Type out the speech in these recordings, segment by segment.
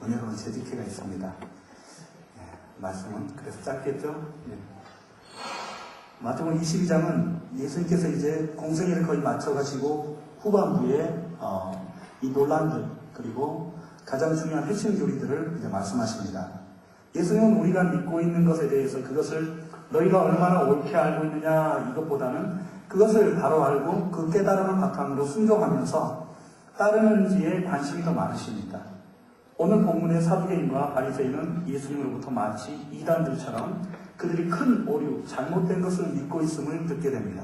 은혜로운 재직회가 있습니다. 말씀은 그래서 짧겠죠? 마태복음 22장은 예수님께서 이제 공생애를 거의 마쳐가시고 후반부에 이 논란들 그리고 가장 중요한 핵심 교리들을 이제 말씀하십니다. 예수님은 우리가 믿고 있는 것에 대해서 그것을 너희가 얼마나 옳게 알고 있느냐 이것보다는 그것을 바로 알고 그 깨달음을 바탕으로 순종하면서 따르는지에 관심이 더 많으십니다. 오늘 본문의 사두개인과 바리새인은 예수님으로부터 마치 이단들처럼 그들이 큰 오류, 잘못된 것을 믿고 있음을 듣게 됩니다.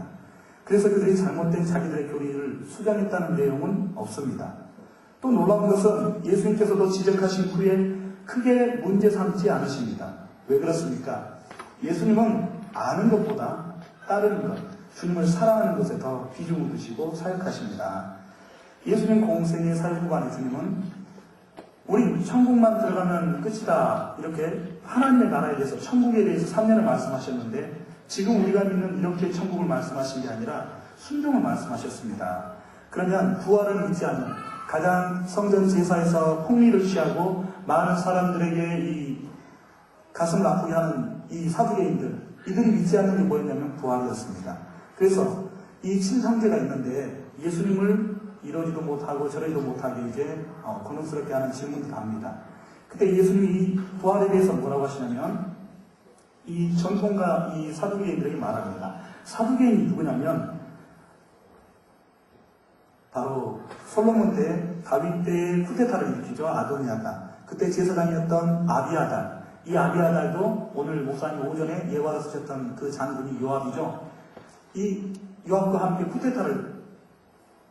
그래서 그들이 잘못된 자기들의 교리를 수정했다는 내용은 없습니다. 또 놀라운 것은 예수님께서도 지적하신 후에 크게 문제 삼지 않으십니다. 왜 그렇습니까? 예수님은 아는 것보다 따르는 것, 주님을 사랑하는 것에 더 비중을 두시고 사역하십니다. 예수님 공생의 사역 후반에 주님은 우리 천국만 들어가면 끝이다 이렇게 하나님의 나라에 대해서 천국에 대해서 3년을 말씀하셨는데 지금 우리가 믿는 이렇게 천국을 말씀하신 게 아니라 순종을 말씀하셨습니다. 그러면 부활을 믿지 않는 가장 성전 제사에서 폭리를 취하고 많은 사람들에게 이 가슴을 아프게 하는 이 사두개인들 이들이 믿지 않는 게 뭐였냐면 부활이었습니다. 그래서 이 친형제가 있는데 예수님을 이러지도 못하고 저러지도 못하게 이제 곤혹스럽게 하는 질문이 갑니다. 그때 예수님이 이 부활에 대해서 뭐라고 하시냐면 이 전통가 이 사두개인들에게 말합니다. 사두개인이 누구냐면 바로 솔로몬 때 다윗 때의 쿠데타를 일으키죠. 아도니아가. 그때 제사장이었던 아비아달. 이 아비아달도 오늘 목사님 오전에 예화를 쓰셨던 그 장군이 요압이죠. 이 요압과 함께 쿠데타를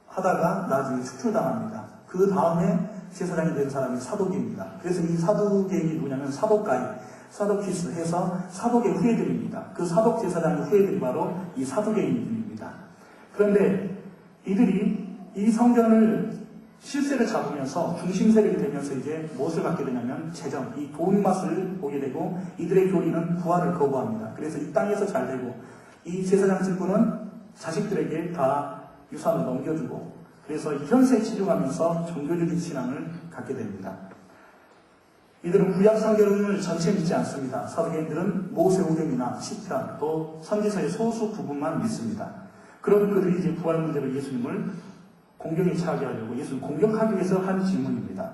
하다가 나중에 축출당합니다. 그 다음에 제사장이 된 사람이 사독입니다. 그래서 이 사독계인이 누구냐면 사독가이, 사독키스 해서 사독의 후예들입니다. 그 사독 제사장의 후예들이 바로 이 사독계인들입니다. 그런데 이들이 이 성전을 실세를 잡으면서 중심 세력이 되면서 이제 무엇을 갖게 되냐면 재정, 이 돈 맛을 보게 되고 이들의 교리는 부활을 거부합니다. 그래서 이 땅에서 잘 되고 이 제사장 직분은 자식들에게 다 유산을 넘겨주고 그래서 현세에 치중하면서 종교적인 신앙을 갖게 됩니다. 이들은 구약 성경을 전체 믿지 않습니다. 사두개인들은 모세오경이나 시편 또 선지서의 소수 부분만 믿습니다. 그런 그들이 이제 부활 문제로 예수님을 공경에 처하게 하려고 예수님 공격하기 위해서 한 질문입니다.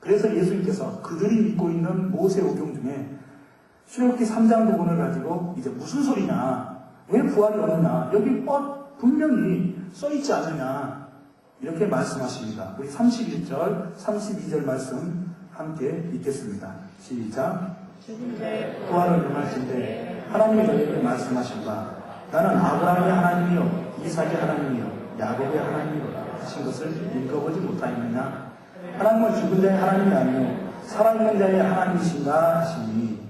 그래서 예수님께서 그들이 믿고 있는 모세오경 중에 출애굽기 3장 부분을 가지고 이제 무슨 소리냐, 왜 부활이 오느냐, 여기 분명히 써있지 않느냐 이렇게 말씀하십니다. 우리 31절, 32절 말씀 함께 읽겠습니다. 시작. 부활을 응하신데 하나님이 너희에게 말씀하신 바 나는 아브라함의 하나님이요 이삭의 하나님이요 야곱의 하나님이요 하신 것을 읽어보지 못하였느냐. 하나님은 죽은 자의 하나님이 아니요 살아있는 자의 하나님이신가 하시니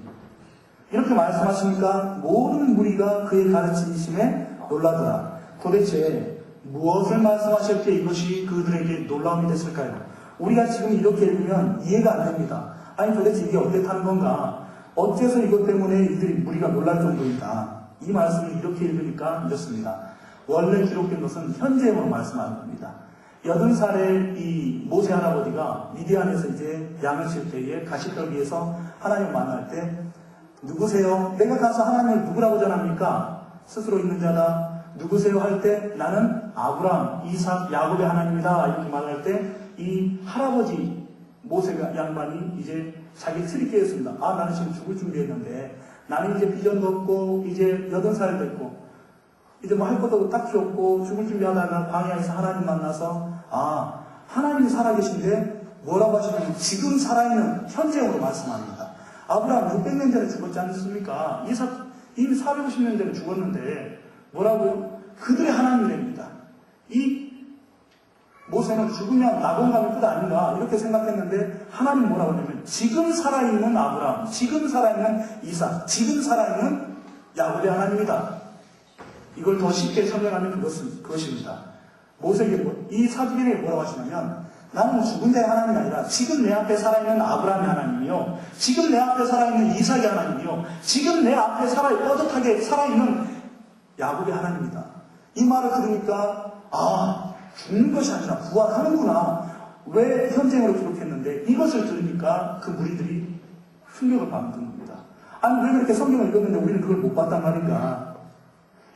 이렇게 말씀하시니까 모든 무리가 그의 가르치심에 놀라더라. 도대체 무엇을 말씀하셨기에 이것이 그들에게 놀라움이 됐을까요? 우리가 지금 이렇게 읽으면 이해가 안 됩니다. 아니 도대체 이게 어땠다는 건가? 어째서 이것 때문에 이들이 무리가 놀랄 정도인가? 이 말씀을 이렇게 읽으니까 이렇습니다. 원래 기록된 것은 현재형으로 말씀하는 겁니다. 80살의 이 모세 할아버지가 미디안에서 이제 양을 칠 때에 가시떨기에서 하나님을 만날 때 누구세요? 내가 가서 하나님을 누구라고 전합니까? 스스로 있는 자다. 누구세요? 할 때 나는 아브라함, 이삭, 야곱의 하나님이다. 이렇게 말할 때 이 할아버지 모세가 양반이 이제 자기 틀이 깨었습니다. 아, 나는 지금 죽을 준비했는데 나는 이제 비전도 없고 이제 80살 됐고 이제 뭐 할 것도 딱히 없고 죽을 준비하다가 광야에서 하나님 만나서 아, 하나님이 살아계신데 뭐라고 하시냐면 지금 살아있는 현재형으로 말씀합니다. 아브라함 600년 전에 죽었지 않습니까? 이삭 이미 450년 전에 죽었는데 뭐라고요? 그들의 하나님입니다. 이 모세는 죽으면 낙원 가면 끝 아닌가 이렇게 생각했는데 하나님 뭐라고 하냐면 지금 살아있는 아브라함, 지금 살아있는 이삭, 지금 살아있는 야곱의 하나님이다. 이걸 더 쉽게 설명하면 그것입니다. 모세에게 이 사두개인에게 뭐라고 하시냐면 나는 죽은 자의 하나님이 아니라 지금 내 앞에 살아있는 아브라함의 하나님이요, 지금 내 앞에 살아있는 이삭의 하나님이요, 지금 내 앞에 떳떳하게 살아있는 야곱의 하나님이다. 이 말을 들으니까 아, 죽는 것이 아니라 부활하는구나. 왜 현쟁으로 기록했는데 이것을 들으니까 그 무리들이 충격을 받는 겁니다. 아니 왜 그렇게 성경을 읽었는데 우리는 그걸 못 봤단 말인가.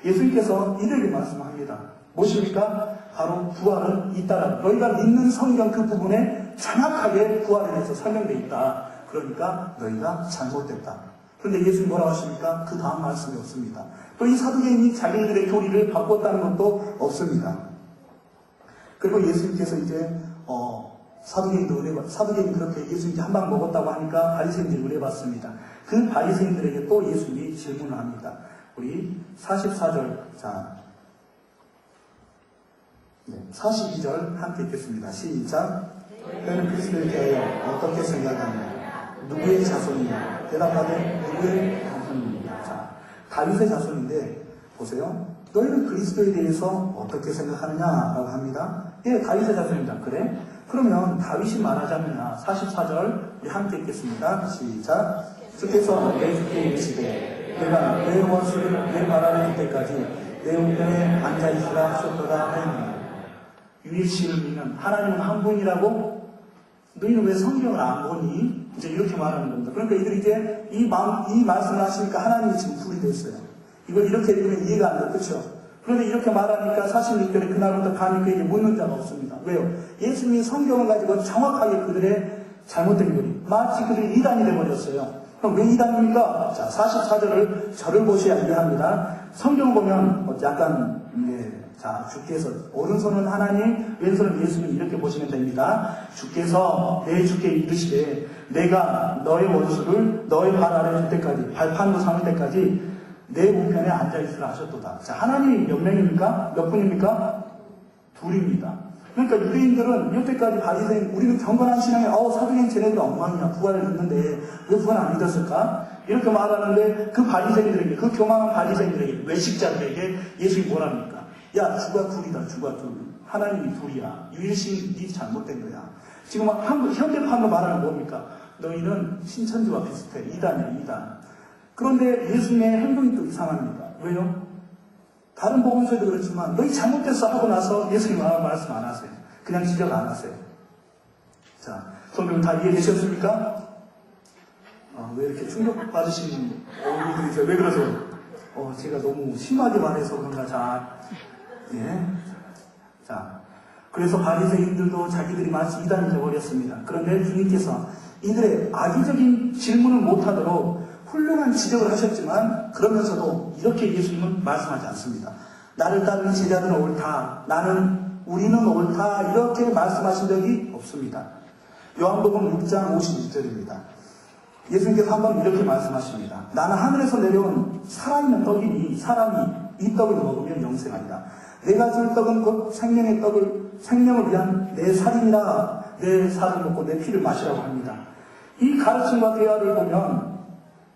예수님께서 이들에게 말씀합니다. 무엇입니까? 바로 부활은 잇따라 너희가 믿는 성경 그 부분에 정확하게 부활에 대해서 설명되어 있다. 그러니까 너희가 잘못됐다. 그런데 예수님 뭐라고 하십니까? 그 다음 말씀이 없습니다. 또 이 사두개인이 자기들의 교리를 바꿨다는 것도 없습니다. 그리고 예수님께서 이제 사두개인이 그렇게 예수님이 한 방 먹었다고 하니까 바리새인들이 의뢰받습니다. 그 바리새인들에게 또 예수님이 질문을 합니다. 우리 44절, 42절 함께 읽겠습니다. 시작. 너희는 그리스도에 대하여 어떻게 생각하느냐? 누구의 자손이냐? 대답하되 누구의 자손이냐? 자, 다윗의 자손인데 보세요. 너희는 그리스도에 대해서 어떻게 생각하느냐라고 합니다. 예, 다윗의 자손입니다. 그래? 그러면 다윗이 말하자면야 44절 우리 함께 읽겠습니다. 시작. 주께서 내 주께 이르시되 내가 내 원수를 내 발 아래 둘 때까지 내 우편에 앉아있으라 하셨도다 하였느니라. 유일신을 믿는 하나님은 한 분이라고? 너희는 왜 성경을 안 보니? 이제 이렇게 말하는 겁니다. 그러니까 이들이 이제 이 말씀을 하시니까 하나님이 지금 불이 됐어요. 이걸 이렇게 읽으면 이해가 안 돼요. 그렇죠? 그런데 이렇게 말하니까 46절에 그날부터 감히 그에게 묻는 자가 없습니다. 왜요? 예수님이 성경을 가지고 정확하게 그들의 잘못된 교리, 마치 그들이 이단이 되어버렸어요. 그럼 왜 이단입니까? 자, 44절을 저를 보셔야 이해합니다. 성경 보면 약간 자, 주께서 오른손은 하나님, 왼손은 예수님 이렇게 보시면 됩니다. 주께서 내 주께 이르시되 내가 너의 원수를 너의 발 아래 둘 때까지, 발판으로 삼을 때까지 내 우편에 앉아있으라 하셨도다. 자, 하나님이 몇 명입니까? 몇 분입니까? 둘입니다. 그러니까 유대인들은 여태까지 바리새인, 우리는 경건한 신앙에 사두개인 쟤네들 엉망이야. 부활을 믿는데 왜 부활 안 믿었을까? 이렇게 말하는데 그 바리새인들에게, 그 교만한 바리새인들에게, 외식자들에게 예수님이 뭐랍니까? 야, 주가 둘이다. 주가 둘. 하나님이 둘이야. 유일신이 잘못된 거야. 지금 현대판으로 말하는 뭡니까? 너희는 신천지와 비슷해. 이단이야, 이단. 그런데 예수님의 행동이 또 이상합니다. 왜요? 다른 복음서에도 그렇지만 너희 잘못됐어 하고 나서 예수님 말씀 안 하세요. 그냥 지적 안 하세요. 자, 성경 다 이해되셨습니까? 왜 이렇게 충격받으신 얼굴이세요? 왜 그러세요? 제가 너무 심하게 말해서 그런가. 자, 그래서 바리새인들도 자기들이 마치 이단이 되어버렸습니다. 그런데 주님께서 이들의 악의적인 질문을 못하도록 훌륭한 지적을 하셨지만 그러면서도 이렇게 예수님은 말씀하지 않습니다. 나를 따르는 제자들은 옳다. 우리는 옳다. 이렇게 말씀하신 적이 없습니다. 요한복음 6장 56절입니다. 예수님께서 한번 이렇게 말씀하십니다. 나는 하늘에서 내려온 살아있는 떡이니 사람이 이 떡을 먹으면 영생하리라. 내가 줄 떡은 곧 생명의 생명을 위한 내 살이니라. 내 살을 먹고 내 피를 마시라고 합니다. 이 가르침과 대화를 보면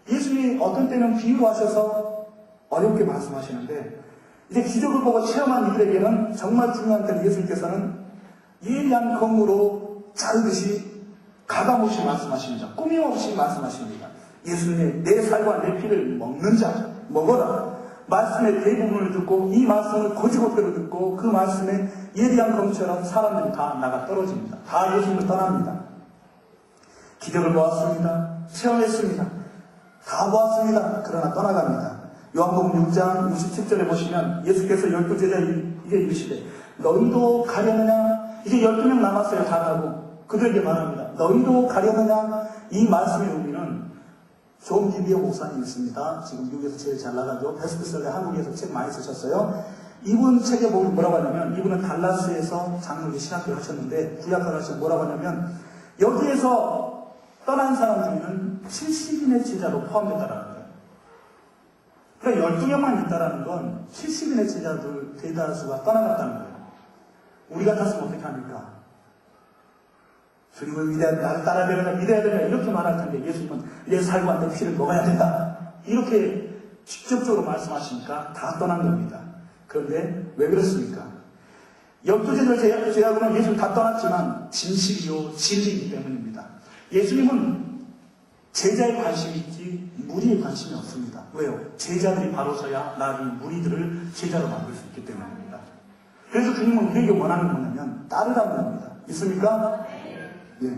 예수님이 어떤 때는 비유로 하셔서 어렵게 말씀하시는데 이제 기적을 보고 체험한 이들에게는 정말 중요한 때는 예수님께서는 예리한 검으로 자르듯이 가감없이 말씀하십니다. 꾸밈없이 말씀하십니다. 예수님의 내 살과 내 피를 먹는 자 먹어라. 말씀의 대부분을 듣고 이 말씀을 고지고대로 듣고 그 말씀에 예리한 검처럼 사람들이 다 나가 떨어집니다. 다 예수님을 떠납니다. 기적을 보았습니다. 체험했습니다. 다 보았습니다. 그러나 떠나갑니다. 요한복음 6장 67절에 보시면 예수께서 12제자에게 이르시되 너희도 가려느냐? 이제 12명 남았어요. 다 가고 그들에게 말합니다. 너희도 가려느냐? 이 말씀의 의미는 존 비비어 목사님 있습니다. 지금 미국에서 제일 잘 나가죠. 베스트셀러 한국에서 책 많이 쓰셨어요. 이분 책에 보면 뭐라고 하냐면 이분은 달라스에서 장로교 신학교를 하셨는데 구약학을 하셔서 뭐라고 하냐면 여기에서 떠난 사람 중에는 70인의 제자로 포함된다라는 거예요. 그러니까 12명만 있다라는 건 70인의 제자들 대다수가 떠나갔다는 거예요. 우리 같았으면 어떻게 합니까? 주님을 나를 따라야 되느냐, 믿어야 되느냐 이렇게 말할 텐데 예수님은 내 살과 내 피를 먹어야 된다. 이렇게 직접적으로 말씀하시니까 다 떠난 겁니다. 그런데 왜 그렇습니까? 12제자를 제하고는 예수님 다 떠났지만 진실이요 진리이기 때문입니다. 예수님은 제자에 관심이 있지 무리에 관심이 없습니다. 왜요? 제자들이 바로 서야 나비 무리들을 제자로 만들 수 있기 때문입니다. 그래서 주님은 우리에게 원하는 뭐냐면 따르라는 겁니다. 있습니까? 예.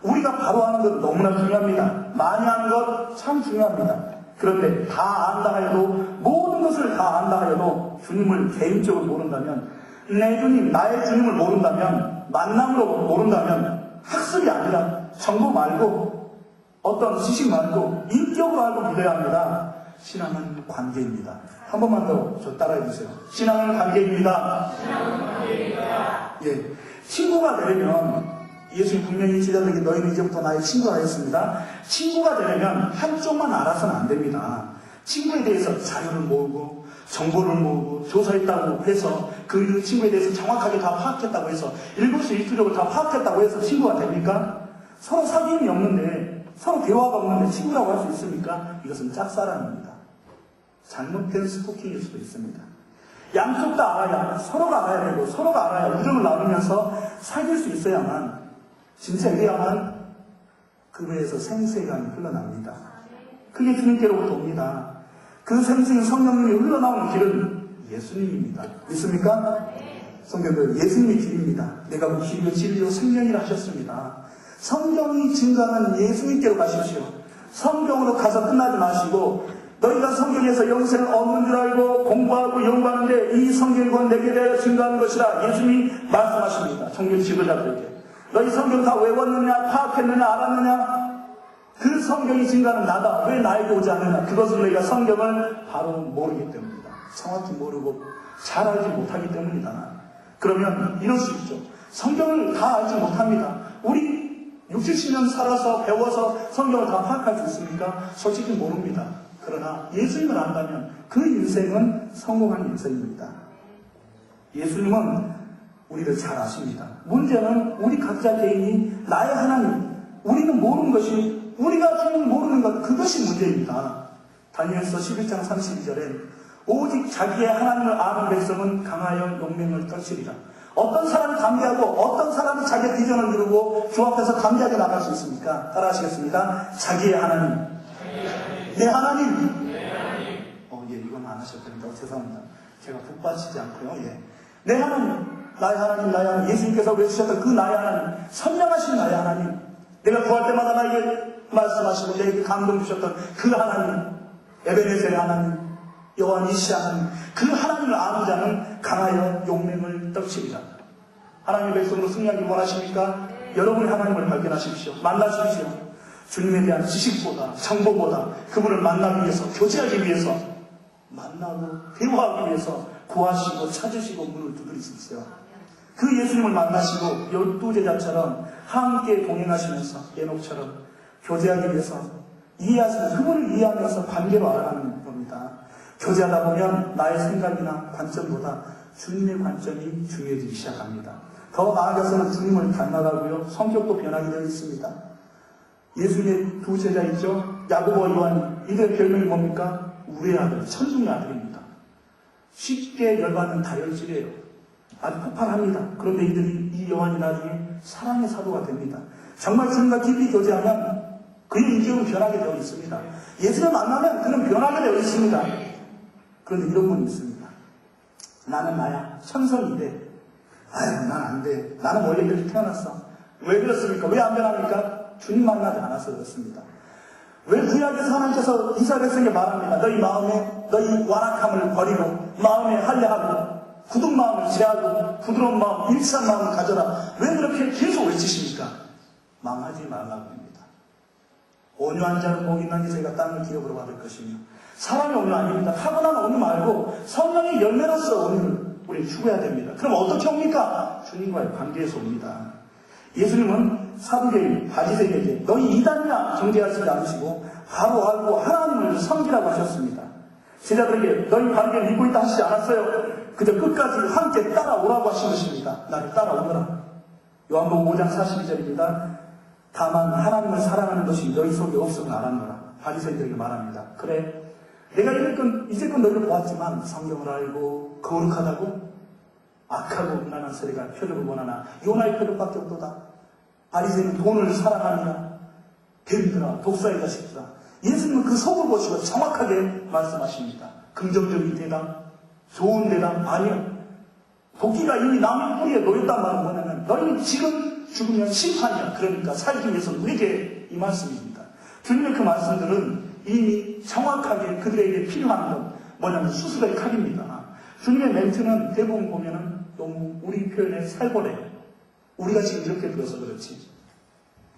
우리가 바로 하는 것 너무나 중요합니다. 많이 하는 것 참 중요합니다. 그런데 다 안다 하여도, 모든 것을 다 안다 하여도 주님을 개인적으로 모른다면, 내 주님, 나의 주님을 모른다면, 만남으로 모른다면, 학습이 아니라 정보 말고 어떤 지식 말고 인격으로 알고 믿어야 합니다. 신앙은 관계입니다. 한 번만 더 저 따라해 주세요. 신앙은 관계입니다. 예, 친구가 되려면 예수님 분명히 제자들에게 너희는 이제부터 나의 친구가 되었습니다. 친구가 되려면 한쪽만 알아서는 안 됩니다. 친구에 대해서 자료를 모으고 정보를 모으고 조사했다고 해서 그 친구에 대해서 정확하게 다 파악했다고 해서 일거수일투족을 다 파악했다고 해서 친구가 됩니까? 서로 사귐이 없는데, 서로 대화가 없는데 친구라고 할 수 있습니까? 이것은 짝사랑입니다. 잘못된 스토킹일 수도 있습니다. 양쪽 다 알아야, 서로가 알아야 되고 서로가 알아야 우정을 나누면서 사귈 수 있어야만, 진짜 이래야만 그 배에서 생수의강이 흘러납니다. 그게 주님께로부터 옵니다. 그 생수의 성령님이 흘러나오는 길은 예수님입니다. 믿습니까? 성경은 예수님의 길입니다. 내가 그 길이요 진리요 생명이라 하셨습니다. 성경이 증거하는 예수님께로 가십시오. 성경으로 가서 끝나지 마시고, 너희가 성경에서 영생을 얻는 줄 알고 공부하고 연구하는데 이 성경이 곧 내게 대하여 증거하는 것이라 예수님이 말씀하십니다. 성경 지도자들에게. 너희 성경 다 외웠느냐, 파악했느냐, 알았느냐? 그 성경이 증거하는 나다. 왜 나에게 오지 않느냐? 그것은 너희가 성경을 바로 모르기 때문이다. 정확히 모르고 잘 알지 못하기 때문이다. 그러면 이럴 수 있죠. 성경을 다 알지 못합니다. 우리 60, 70년 살아서 배워서 성경을 다 파악할 수 있습니까? 솔직히 모릅니다. 그러나 예수님을 안다면 그 인생은 성공한 인생입니다. 예수님은 우리를 잘 아십니다. 문제는 우리 각자 개인이 나의 하나님, 우리는 모르는 것이, 우리가 주님 모르는 것, 그것이 문제입니다. 다니엘서 11장 32절에 오직 자기의 하나님을 아는 백성은 강하여 용맹을 떨치리라. 어떤 사람이 담대하고 어떤 사람이 자기의 비전을 이루고 주 앞에서 담대하게 나갈 수 있습니까? 따라 하시겠습니다. 자기의 하나님, 내 하나님. 예, 이건 안 하셔도 됩니다. 죄송합니다. 제가 북받치지 않고요. 예. 내 하나님, 나의 하나님, 나의 하나님. 예수님께서 외치셨던 그 나의 하나님, 선명하신 나의 하나님. 내가 구할 때마다 나에게 말씀하시고 내게 감동 주셨던 그 하나님, 에베네셀의 하나님, 여호와 니시 하나님, 그 하나님을 아는 자는 강하여 용맹을 떨치리라. 하나님의 백성으로 승리하기 원하십니까? 여러분이 하나님을 발견하십시오. 만나십시오. 주님에 대한 지식보다, 정보보다 그분을 만나기 위해서, 교제하기 위해서, 만나고 대화하기 위해서 구하시고 찾으시고 문을 두드리십시오. 그 예수님을 만나시고 12제자처럼 함께 동행하시면서 에녹처럼 교제하기 위해서 이해하시고 그분을 이해하면서 관계로 알아가는 겁니다. 교제하다 보면 나의 생각이나 관점보다 주님의 관점이 중요해지기 시작합니다. 더 나아가서는 주님을 닮아가고요. 성격도 변하게 되어 있습니다. 예수님의 두 제자 있죠? 야고보와 요한. 이들의 별명이 뭡니까? 우리의 아들, 천중의 아들입니다. 쉽게 열받는 다혈질이에요. 아주 폭발합니다. 그런데 이들이, 이 요한이 나중에 사랑의 사도가 됩니다. 정말 주님과 깊이 교제하면 그의 인격은 변하게 되어 있습니다. 예수를 만나면 그는 변하게 되어 있습니다. 그런데 이런 분이 있습니다. 나는 나야. 천성인데, 아유, 난 안 돼. 나는 원래 이렇게 태어났어. 왜 그렇습니까? 왜 안 변합니까? 주님 만나지 않아서 그렇습니다. 왜 구약에서 하나님께서 이스라엘 백성에게 말합니다. 너희 마음에, 너희 완악함을 버리고, 마음에 할례하고, 굳은 마음을 제하고, 부드러운 마음, 일치한 마음을 가져라. 왜 그렇게 계속 외치십니까? 망하지 말라고 합니다. 온유한 자는 복이 있나니 저희가 땅을 기업으로 받을 것이며, 사람의 온유 아닙니다. 타고난 온유 말고 성령의 열매로서 온유를 우리 추구해야 됩니다. 그럼 어떻게 옵니까? 주님과의 관계에서 옵니다. 예수님은 사두개인 바리새인에게 너희 이단이냐 정죄하시지 않으시고 바로 알고 하나님을 섬기라고 하셨습니다. 제자들에게 너희 바르게 믿고 있다 하시지 않았어요. 그저 끝까지 함께 따라오라고 하신 것입니다. 나를 따라오너라. 요한복음 5장 42절입니다. 다만 하나님을 사랑하는 것이 너희 속에 없음을 알았노라. 바리새인들에게 말합니다. 그래, 내가 이제껏 너희를 보았지만 성경을 알고 거룩하다고 악하고 음란한 소리가 표적을 원하나 요나의 표적밖에 없도다. 바리새인은 돈을 사랑하느냐 뱀들아 독사의 자식들아. 예수님은 그 속을 보시고 정확하게 말씀하십니다. 긍정적인 대답, 좋은 대답 아니요. 도끼가 이미 나무 뿌리에 놓였단 말은 뭐냐면 너희는 지금 죽으면 심판이야. 그러니까 살기 위해서 우리에게 이 말씀입니다. 주님의 그 말씀들은 이미 정확하게 그들에게 필요한 건 뭐냐면 수술의 칼입니다. 주님의 멘트는 대부분 보면은 너무 우리 표현에 살벌해요. 우리가 지금 이렇게 들어서 그렇지.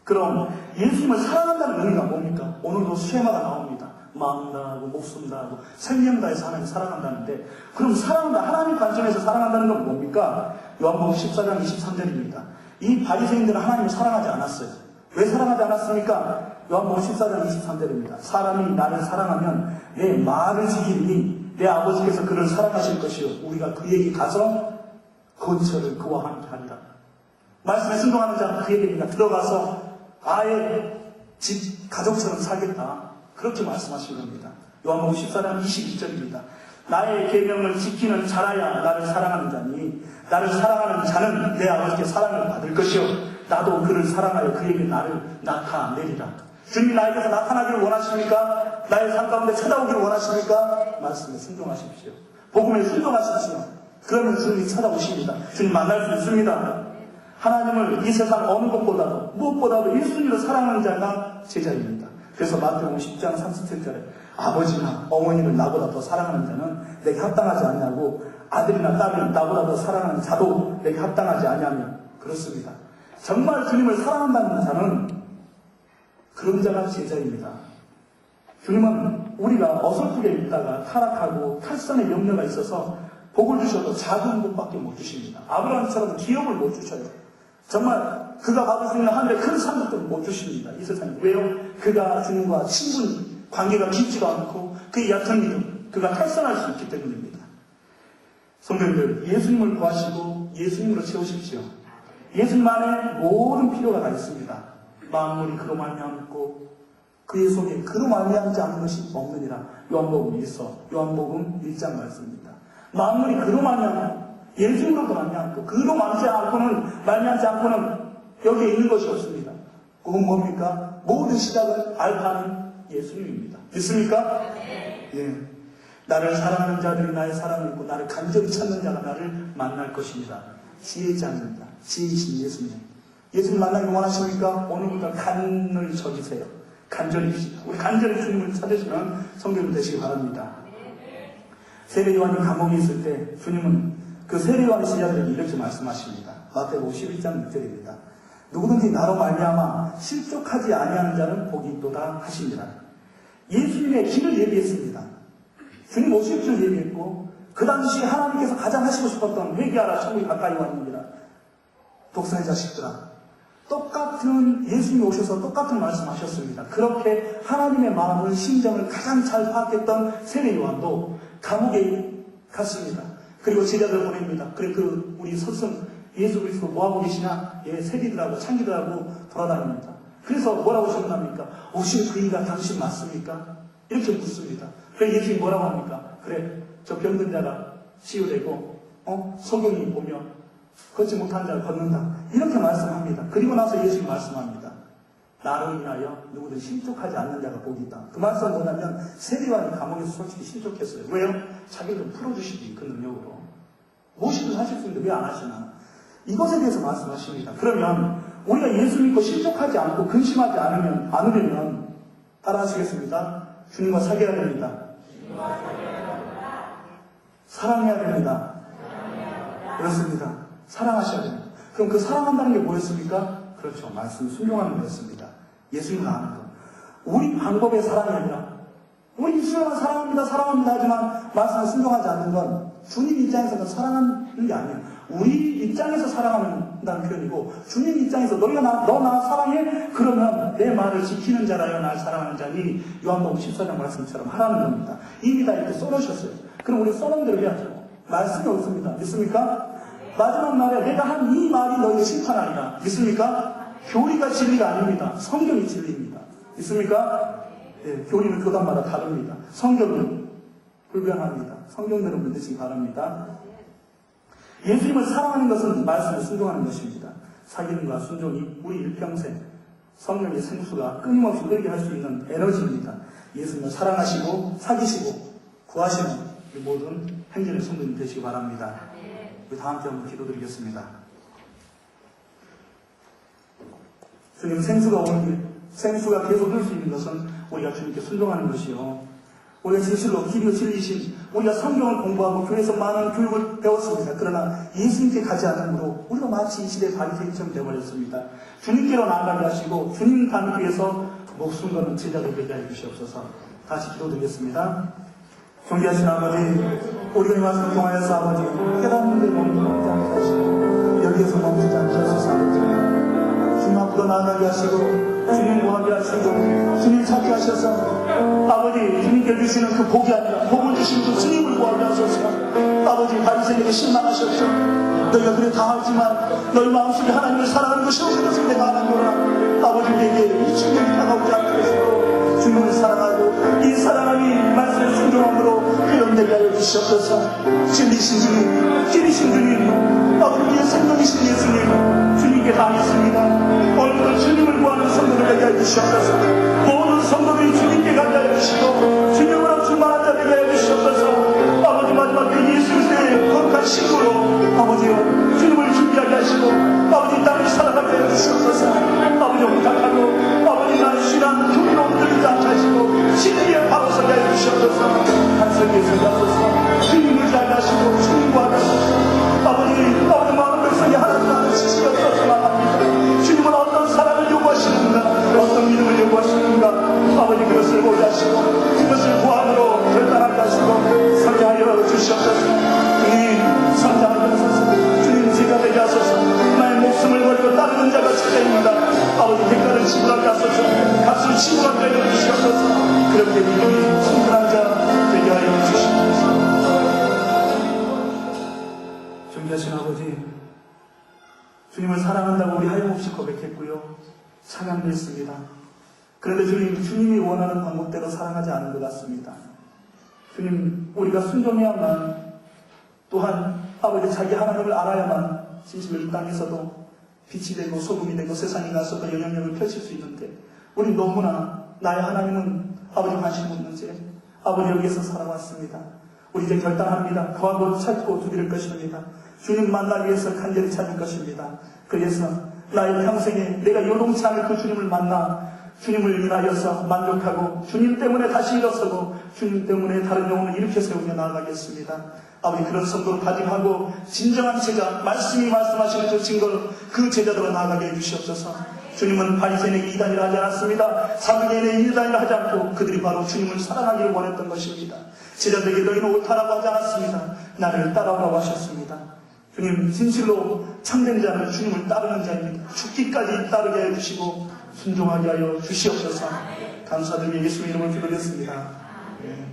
그럼 예수님을 사랑한다는 의미가 뭡니까? 오늘도 쉐마가 나옵니다. 마음 다하고 목숨 다하고 생명 다해서 하나님 사랑한다는데, 그럼 사랑한다, 하나님 관점에서 사랑한다는 건 뭡니까? 요한복음 14장 23절입니다. 이 바리새인들은 하나님을 사랑하지 않았어요. 왜 사랑하지 않았습니까? 요한복음 14장 23절입니다. 사람이 나를 사랑하면 내 말을 지키니 내 아버지께서 그를 사랑하실 것이요 우리가 그에게 가서 거처를 그와 함께 하리라. 말씀에 순종하는 자는 그에게입니다. 들어가서 아예 집 가족처럼 살겠다. 그렇게 말씀하신 겁니다. 요한복음 14장 22절입니다. 나의 계명을 지키는 자라야 나를 사랑하는 자니 나를 사랑하는 자는 내 아버지께 사랑을 받을 것이요 나도 그를 사랑하여 그에게 나를 나타내리라. 주님이 나에게서 나타나기를 원하십니까? 나의 삶 가운데 찾아오기를 원하십니까? 말씀에 순종하십시오. 복음에 순종하십시오. 그러면 주님이 찾아오십니다. 주님 만날 수 있습니다. 하나님을 이 세상 어느 것보다도 무엇보다도 1순위로 사랑하는 자가 제자입니다. 그래서 마태복음 10장 37절에 아버지나 어머니를 나보다 더 사랑하는 자는 내게 합당하지 않냐고, 아들이나 딸을 나보다 더 사랑하는 자도 내게 합당하지 않냐며. 그렇습니다. 정말 주님을 사랑한다는 자는 그런 자가 제자입니다. 주님은 우리가 어설프게 있다가 타락하고 탈선의 염려가 있어서 복을 주셔도 작은 것밖에 못 주십니다. 아브라함처럼 기업을 못 주셔요. 정말 그가 받을 수 있는 하늘의 큰 산들도 못 주십니다. 이 세상에. 왜요? 그가 주님과 친분 관계가 깊지가 않고 그의 얕은 믿음, 그가 탈선할 수 있기 때문입니다. 성도님들, 예수님을 구하시고 예수님으로 채우십시오. 예수님 안에 모든 필요가 다 있습니다. 만물이 그로 말미암고 그의 속에 그로 말미암지 않은 것이 없느니라. 요한복음 1장 말씀입니다. 만물이 그로 말미암고 예수님으로도 말미암고 그로 말미암지 않고는 여기에 있는 것이 없습니다. 그건 뭡니까? 모든 시작은 알파는 예수님입니다. 믿습니까? 예. 나를 사랑하는 자들이 나의 사랑을 믿고 나를 간절히 찾는 자가 나를 만날 것입니다. 지혜자입니다. 지혜이신 예수님. 예수님 만나기 원하십니까? 오늘부터 간을 적이세요. 간절히 우리 간절히 주님을 찾으시는 성도님 되시기 바랍니다. 세례요한이 감옥에 있을 때 주님은 그 세례요한의 제자들에게 이렇게 말씀하십니다. 마태복음 11장 6절입니다. 누구든지 나로 말미암아 실족하지 아니하는 자는 복이 있도다 하시니라. 예수님의 길을 얘기했습니다. 주님 오실 줄 얘기했고 그 당시 하나님께서 가장 하시고 싶었던 회개하라 천국이 가까이 왔느니라. 독사의 자식들아, 똑같은 예수님이 오셔서 똑같은 말씀하셨습니다. 그렇게 하나님의 마음을 심정을 가장 잘 파악했던 세례요한도 감옥에 갔습니다. 그리고 제자들 보냅니다. 그래 우리 스승 예수 그리스도 뭐하고 계시냐? 예, 세리들하고 창기들하고 돌아다닙니다. 그래서 뭐라고 질문합니까? 오실 그이가 당신 맞습니까? 이렇게 묻습니다. 그래 예수님이 뭐라고 합니까? 그래 저 병든 자가 치유되고 소경이 보면 걷지 못하는 자가 걷는다. 이렇게 말씀합니다. 그리고 나서 예수님이 말씀합니다. 나로 인하여 누구든 실족하지 않는 자가 복이 있다. 그 말씀은 뭐냐면 세리요한이 감옥에서 솔직히 실족했어요. 왜요? 자기를 좀 풀어주시기 그 능력으로. 무엇이든 하실 수 있는데 왜 안 하시나? 이것에 대해서 말씀하십니다. 그러면 우리가 예수 믿고 실족하지 않고 근심하지 않으려면 따라하시겠습니다. 주님과 사귀어야 됩니다. 사랑해야 됩니다. 그렇습니다. 사랑하셔야 됩니다. 그럼 그 사랑한다는 게 뭐였습니까? 그렇죠. 말씀 순종하는 거였습니다. 예수님을 아는 것. 우리 방법의 사랑이 아니라 우리 입술로만 사랑합니다 하지만 말씀을 순종하지 않는 건 주님 입장에서는 사랑하는 게 아니에요. 우리 입장에서 사랑한다는 표현이고 주님 입장에서 너 나 사랑해? 그러면 내 말을 지키는 자라여 날 사랑하는 자니 요한복음 14장 말씀처럼 하라는 겁니다. 이미 다 이렇게 써놓으셨어요. 그럼 우리 써놓은 대로 해야죠. 말씀이 없습니다. 믿습니까? 마지막 날에 내가 한 이 말이 너희를 심판하리라. 믿습니까? 교리가 진리가 아닙니다. 성경이 진리입니다. 믿습니까? 네, 교리는 교단마다 다릅니다. 성경은 불변합니다. 성경대로 믿으시기 바랍니다. 예수님을 사랑하는 것은 말씀에 순종하는 것입니다. 사귐과 순종이 우리 일평생 성령의 생수가 끊임없이 흐르게 할 수 있는 에너지입니다. 예수님을 사랑하시고 사귀시고 구하시는 모든 행전의 성도님 되시기 바랍니다. 우리 다 함께 한번 기도드리겠습니다. 주님, 생수가 계속 흘 수 있는 것은 우리가 주님께 순종하는 것이요. 우리가 진실로 길이요 진리신, 우리가 성경을 공부하고 교회에서 많은 교육을 배웠습니다. 그러나 예수님께 가지 않으므로 우리가 마치 이 시대의 바리새인처럼 되어버렸습니다. 주님께로 나아가게 하시고 주님 닮기 위해서 목숨 거는 제자들 되게 해주시옵소서. 다시 기도드리겠습니다. 존귀하신 아버지, 우리가 이 말씀을 통하여서 아버지 깨닫는 데 멈추지 않게 하시고 여기에서 멈추지 않게 하소서. 아버지 주님 앞으로 나아가게 하시고 주님 구하게 하시고 주님 찾게 하셔서 아버지 주님께 주시는 그 복이 아니라 복을 주시는 그 주님을 구하게 하소서. 아버지 바리새인에게 실망하셨죠. 너희가 그래 다 하지만 너희 마음속에 하나님을 사랑하는 것이 없는 것을 내가 아는구나. 아버지에게 이 주님이 다가오지 않게 하시고 주님을 사랑하고 이 사랑함이 말씀의 순종함으로 회복되게 하여 주시옵소서. 진리신 주님, 길이신 주님, 아버지 우리의 생명이신 예수님, 주님께 당했습니다. 오늘도 주님을 구하는 성도들 되게 하여 주시옵소서. 모든 성도들이 주님께 가게 하여 주시고 주님으로 충만한 자 되게 하여 주시옵소서. 아버지 마지막 그 예수 그리스도의 거룩한 신부로 아버지요 주님을 준비하게 하시고 아버지 땅을 살아가게 하여 주시옵소서. 아버지 부탁하고 아버지 나의 신앙 교리로 흔들리지 않게 하시고 진리에 바로 서게 하여 주시옵소서. 한성에 서게 하소서. 주님을 잘 하시고 주님과 하소서. 아버지 많은 백성이 하나님 나는 지식이 없어서 나갑니다. 주님은 어떤 사랑을 요구하시는가, 어떤 믿음을 요구하시는가, 아버지 그것을 보게 하시고 그것을 구함으로 결단하게 하시고 서게 하여 주시옵소서. 주님 성장하게 하소서. 주님 제가 되게 하소서. 나의 목숨을 걸고 따르는 자가 찾아입니다. 아버지 대가를 지불하게 하소서. 값을 지불하게 하여 주시옵소서. 그렇게 믿음이 충분한 자 되게 하여 주시옵소서. 존귀하신 아버지, 주님을 사랑한다고 우리 하염없이 고백했고요. 찬양도 했습니다. 그런데 주님이 원하는 방법대로 사랑하지 않은 것 같습니다. 주님, 우리가 순종해야만, 또한 아버지 자기 하나님을 알아야만 진실로 이 땅에서도 빛이 되고 소금이 되고 세상에 가서도 영향력을 펼칠 수 있는데 우리 너무나 나의 하나님은 아버지 관심 없는 채 아버지 여기에서 살아왔습니다. 우리 이제 결단합니다. 그와 곧 찾고 두드릴 것입니다. 주님 만나기 위해서 간절히 찾을 것입니다. 그래서 나의 평생에 내가 요동치 않을 그 주님을 만나 주님을 인하여서 만족하고 주님 때문에 다시 일어서고 주님 때문에 다른 영혼을 일으켜 세우며 나아가겠습니다. 아버지 그런 성도를 가짐하고 진정한 제자, 말씀이 말씀하시는 그 증거를 그 제자들로 나아가게 해주시옵소서. 주님은 바리새인에게 이단이라 하지 않았습니다. 사두개인에게 이단이라 하지 않고 그들이 바로 주님을 사랑하기를 원했던 것입니다. 제자들에게 너희는 옳다라고 하지 않았습니다. 나를 따라오라고 하셨습니다. 주님 진실로 참된 자는 주님을 따르는 자입니다. 죽기까지 따르게 해주시고 순종하게 하여 주시옵소서. 감사드리며 예수님 이름을 기도드렸습니다. 네.